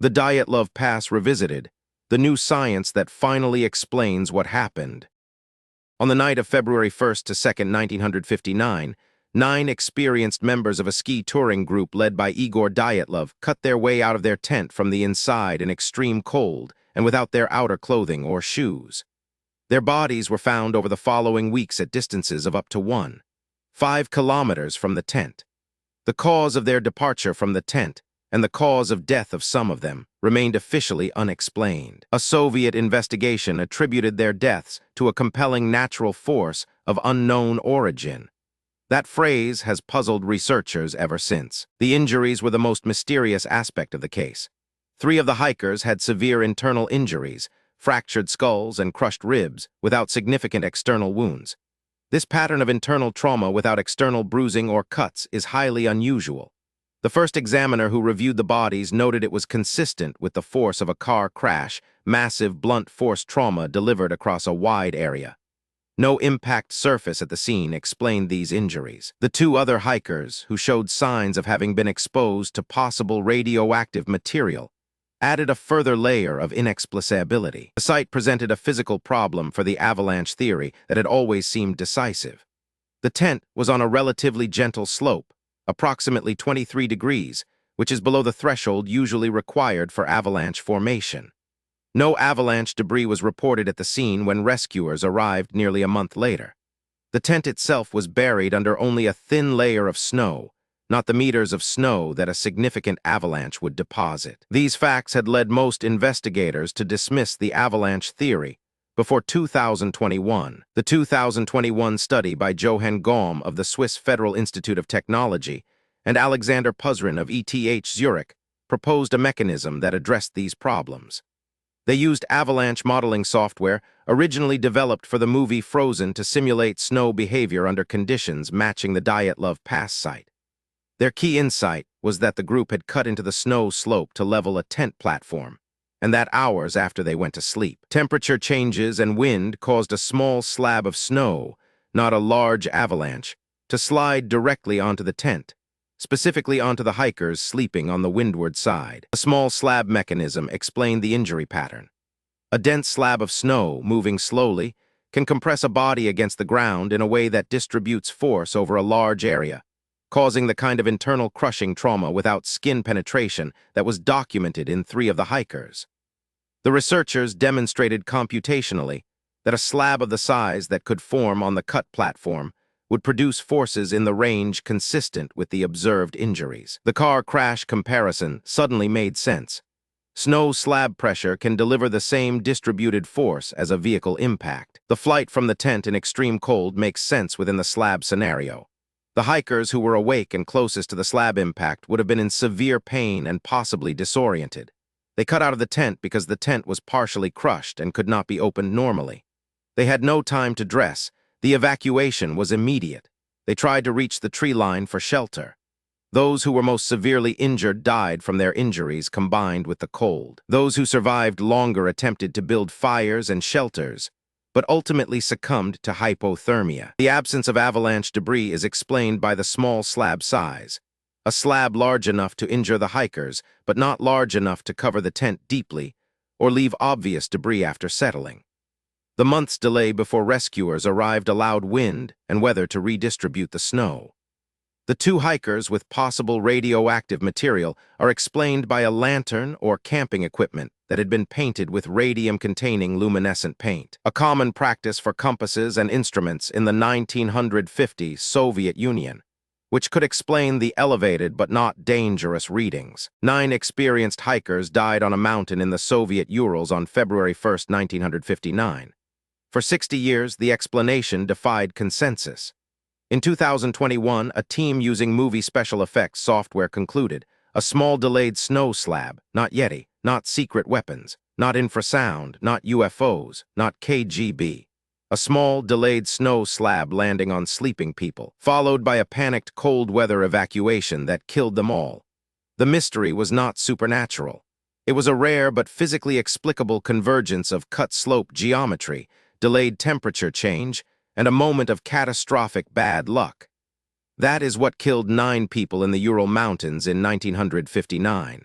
The Dyatlov Pass Revisited, the new science that finally explains what happened. On the night of February 1st to 2nd, 1959, 9 experienced members of a ski touring group led by Igor Dyatlov cut their way out of their tent from the inside in extreme cold and without their outer clothing or shoes. Their bodies were found over the following weeks at distances of up to 1.5 kilometers from the tent. The cause of their departure from the tent and the cause of death of some of them remained officially unexplained. A Soviet investigation attributed their deaths to a compelling natural force of unknown origin. That phrase has puzzled researchers ever since. The injuries were the most mysterious aspect of the case. 3 of the hikers had severe internal injuries, fractured skulls and crushed ribs, without significant external wounds. This pattern of internal trauma without external bruising or cuts is highly unusual. The first examiner who reviewed the bodies noted it was consistent with the force of a car crash, massive blunt force trauma delivered across a wide area. No impact surface at the scene explained these injuries. The 2 other hikers, who showed signs of having been exposed to possible radioactive material, added a further layer of inexplicability. The site presented a physical problem for the avalanche theory that had always seemed decisive. The tent was on a relatively gentle slope, approximately 23 degrees, which is below the threshold usually required for avalanche formation. No avalanche debris was reported at the scene when rescuers arrived nearly a month later. The tent itself was buried under only a thin layer of snow, not the meters of snow that a significant avalanche would deposit. These facts had led most investigators to dismiss the avalanche theory before 2021. The 2021 study by Johan Gaume of the Swiss Federal Institute of Technology and Alexander Puzrin of ETH Zurich proposed a mechanism that addressed these problems. They used avalanche modeling software originally developed for the movie Frozen to simulate snow behavior under conditions matching the Dyatlov Pass site. Their key insight was that the group had cut into the snow slope to level a tent platform, and that hours after they went to sleep. Temperature changes and wind caused a small slab of snow, not a large avalanche, to slide directly onto the tent, specifically onto the hikers sleeping on the windward side. A small slab mechanism explained the injury pattern. A dense slab of snow, moving slowly, can compress a body against the ground in a way that distributes force over a large area, causing the kind of internal crushing trauma without skin penetration that was documented in 3 of the hikers. The researchers demonstrated computationally that a slab of the size that could form on the cut platform would produce forces in the range consistent with the observed injuries. The car crash comparison suddenly made sense. Snow slab pressure can deliver the same distributed force as a vehicle impact. The flight from the tent in extreme cold makes sense within the slab scenario. The hikers who were awake and closest to the slab impact would have been in severe pain and possibly disoriented. They cut out of the tent because the tent was partially crushed and could not be opened normally. They had no time to dress. The evacuation was immediate. They tried to reach the tree line for shelter. Those who were most severely injured died from their injuries combined with the cold. Those who survived longer attempted to build fires and shelters, but ultimately succumbed to hypothermia. The absence of avalanche debris is explained by the small slab size. A slab large enough to injure the hikers, but not large enough to cover the tent deeply or leave obvious debris after settling. The month's delay before rescuers arrived allowed wind and weather to redistribute the snow. The 2 hikers with possible radioactive material are explained by a lantern or camping equipment that had been painted with radium-containing luminescent paint, a common practice for compasses and instruments in the 1950 Soviet Union, which could explain the elevated but not dangerous readings. 9 experienced hikers died on a mountain in the Soviet Urals on February 1, 1959. For 60 years, the explanation defied consensus. In 2021, a team using movie special effects software concluded a small delayed snow slab, not Yeti, not secret weapons, not infrasound, not UFOs, not KGB. A small delayed snow slab landing on sleeping people, followed by a panicked cold weather evacuation that killed them all. The mystery was not supernatural. It was a rare but physically explicable convergence of cut slope geometry, delayed temperature change, and a moment of catastrophic bad luck. That is what killed 9 people in the Ural Mountains in 1959.